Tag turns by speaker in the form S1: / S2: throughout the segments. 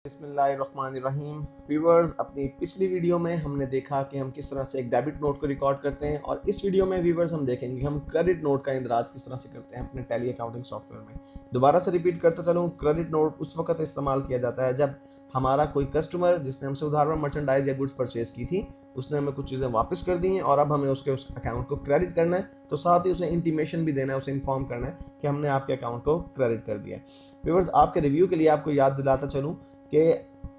S1: बिस्मिल्लाहिर्रहमानिर्रहीम। व्यूवर्स, अपनी पिछली वीडियो में हमने देखा कि हम किस तरह से एक डेबिट नोट को रिकॉर्ड करते हैं और इस वीडियो में व्यूवर्स हम देखेंगे हम क्रेडिट नोट का इंदराज किस तरह से करते हैं अपने टैली अकाउंटिंग सॉफ्टवेयर में। दोबारा से रिपीट करता चलूँ, क्रेडिट नोट उस वक्त इस्तेमाल किया जाता है जब हमारा कोई कस्टमर जिसने हमसे उधार में मर्चेंडाइज या गुड्स परचेज की थी, उसने हमें कुछ चीज़ें वापस कर दी हैं और अब हमें उसके उस अकाउंट को क्रेडिट करना है, तो साथ ही उसे इंटीमेशन भी देना है, उसे इन्फॉर्म करना है कि हमने आपके अकाउंट को क्रेडिट कर दिया है। व्यूवर्स, आपके रिव्यू के लिए आपको याद दिलाता चलूँ कि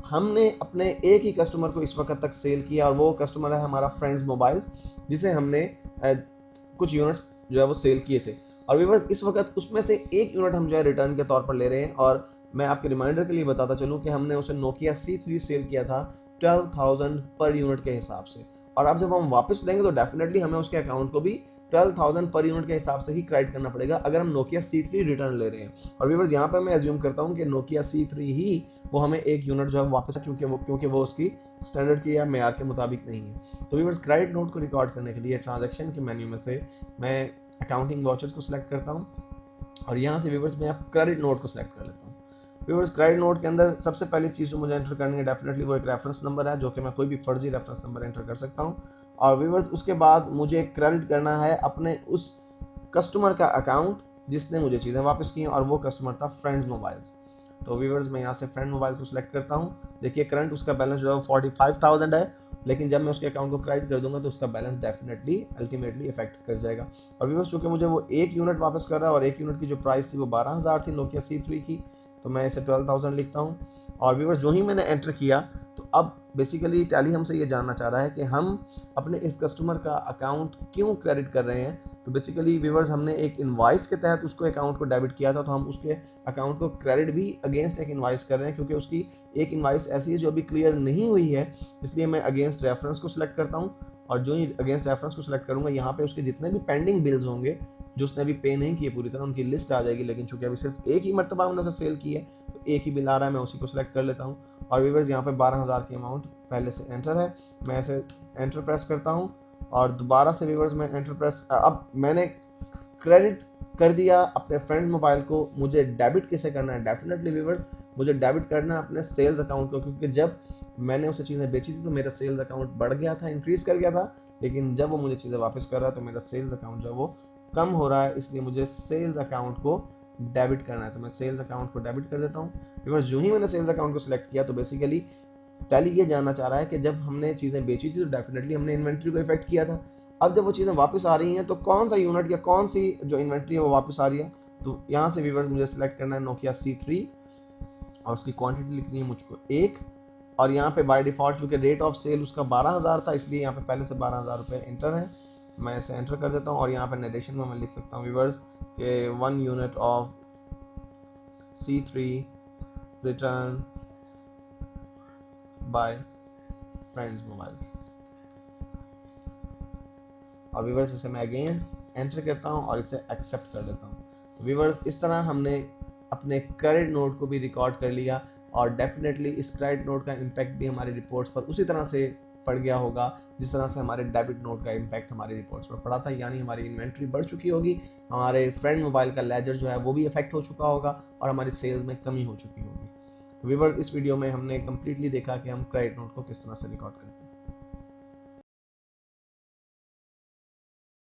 S1: हमने अपने एक ही कस्टमर को इस वक्त तक सेल किया और वो कस्टमर है हमारा फ्रेंड्स मोबाइल्स, जिसे हमने कुछ यूनिट्स जो है वो सेल किए थे। और व्यूअर्स, इस वक्त उसमें से एक यूनिट हम जो है रिटर्न के तौर पर ले रहे हैं और मैं आपके रिमाइंडर के लिए बताता चलूं कि हमने उसे नोकिया C3 सेल किया था 12,000 पर यूनिट के हिसाब से। और अब जब हम वापस देंगे तो डेफिनेटली हमें उसके अकाउंट को भी 12,000 पर यूनिट के हिसाब से ही क्रेडिट करना पड़ेगा अगर हम नोकिया C3 रिटर्न ले रहे हैं। और व्यूअर्स, यहाँ पे मैं एज्यूम करता हूँ कि नोकिया C3 ही वो हमें एक यूनिट जो है वापस, क्योंकि वो उसकी स्टैंडर्ड की या मेयार के मुताबिक नहीं है। तो व्यूअर्स, क्रेडिट नोट को रिकॉर्ड करने के लिए ट्रांजैक्शन के मेन्यू में से मैं अकाउंटिंग वाउचर्स को सिलेक्ट करता हूँ और यहाँ से व्यूअर्स मैं क्रेडिट नोट को सिलेक्ट कर लेता हूँ। व्यूअर्स, क्रेडिट नोट के अंदर सबसे पहली चीज़ जो मुझे एंटर करनी है डेफिनेटली वो एक रेफरेंस नंबर है, जो कि मैं कोई भी फर्जी रेफरेंस नंबर एंटर कर सकता हूँ। और व्यूअर्स, उसके बाद मुझे क्रेडिट करना है अपने उस कस्टमर का अकाउंट जिसने मुझे चीज़ें वापस की और वो कस्टमर था फ्रेंड्स मोबाइल्स। तो व्यूअर्स, मैं यहाँ से फ्रेंड मोबाइल को सिलेक्ट करता हूँ। देखिए, करंट उसका बैलेंस जो है 45,000 है, लेकिन जब मैं उसके अकाउंट को क्रेडिट कर दूंगा तो उसका बैलेंस डेफिनेटली अल्टीमेटली इफेक्ट कर जाएगा। और व्यूअर्स, चूंकि मुझे वो एक यूनिट वापस कर रहा है और एक यूनिट की जो प्राइस थी वो 12,000 थी नोकिया C3 की, तो मैं इसे 12,000 लिखता हूँ। और व्यूअर्स, जो ही मैंने एंटर किया तो अब बेसिकली टैली हमसे ये जानना चाह रहा है कि हम अपने इस कस्टमर का अकाउंट क्यों क्रेडिट कर रहे हैं। तो बेसिकली व्यूअर्स, हमने एक इनवाइस के तहत उसको अकाउंट को डेबिट किया था, तो हम उसके अकाउंट को क्रेडिट भी अगेंस्ट एक इनवाइस कर रहे हैं, क्योंकि उसकी एक इनवाइस ऐसी है जो अभी क्लियर नहीं हुई है। इसलिए मैं अगेंस्ट रेफरेंस को सिलेक्ट करता हूँ और जो ही अगेंस्ट रेफरेंस को सिलेक्ट करूंगा, यहाँ पे उसके जितने भी पेंडिंग बिल्स होंगे जो उसने अभी पे नहीं किए पूरी तरह, उनकी लिस्ट आ जाएगी। लेकिन चूंकि अभी सिर्फ एक ही मरतबा हमने उसे सेल की है तो एक ही बिल आ रहा है, मैं उसी को सिलेक्ट कर लेता हूँ। और व्यूअर्स, यहाँ पे 12,000 की अमाउंट पहले से एंटर है, मैं इसे एंटर प्रेस करता हूँ और दोबारा से व्यूअर्स मैं एंटर प्रेस, अब मैंने क्रेडिट कर दिया अपने फ्रेंड्स मोबाइल को। मुझे डेबिट किसे करना है? डेफिनेटली व्यूअर्स, मुझे डेबिट करना है अपने सेल्स अकाउंट को, क्योंकि जब मैंने उसे चीज़ें बेची थी तो मेरा सेल्स अकाउंट बढ़ गया था, इंक्रीज कर गया था, लेकिन जब वो मुझे चीज़ें वापस कर रहा है तो मेरा सेल्स अकाउंट जो है वो कम हो रहा है। इसलिए मुझे सेल्स अकाउंट को डेबिट करना है, तो मैं सेल्स अकाउंट को डेबिट कर देता हूँ। व्यूअर्स, जो ही मैंने सेल्स अकाउंट को सिलेक्ट किया तो बेसिकली टैली ये जानना चाह रहा है कि जब हमने चीज़ें बेची थी तो डेफिनेटली हमने इन्वेंट्री को इफेक्ट किया था। अब जब वो चीज़ें वापस आ रही हैं तो कौन सा यूनिट या कौन सी जो इन्वेंट्री है वो वापस आ रही है। तो यहाँ से व्यूअर्स मुझे सिलेक्ट करना है नोकिया C3 और उसकी क्वांटिटी लिखनी है मुझको 1। और यहाँ पे बाय डिफॉल्ट क्योंकि रेट ऑफ सेल उसका 12,000 था, इसलिए यहाँ पे पहले से 12,000 रुपये इंटर है, मैं इसे एंटर कर देता हूँ। और यहाँ पे नरेशन में मैं लिख सकता हूँ व्यूअर्स कि 1 unit of C3 return by friends mobiles. और व्यूअर्स, इसे मैं अगेन एंटर करता हूँ और इसे एक्सेप्ट कर देता हूँ। तो व्यूअर्स, इस तरह हमने अपने क्रेडिट नोट को भी रिकॉर्ड कर लिया और डेफिनेटली इस क्रेडिट नोट का इम्पैक्ट भी हमारी रिपोर्ट्स पर उसी तरह से पड़ गया होगा जिस तरह से हमारे डेबिट नोट का इम्पैक्ट हमारी रिपोर्ट्स पर पड़ा था, यानी हमारी इन्वेंट्री बढ़ चुकी होगी, हमारे फ्रेंड मोबाइल का लेजर जो है वो भी इफेक्ट हो चुका होगा और हमारी सेल्स में कमी हो चुकी होगी। तो व्यूअर्स, इस वीडियो में हमने कम्प्लीटली देखा कि हम क्रेडिट नोट को किस तरह से रिकॉर्ड करते हैं।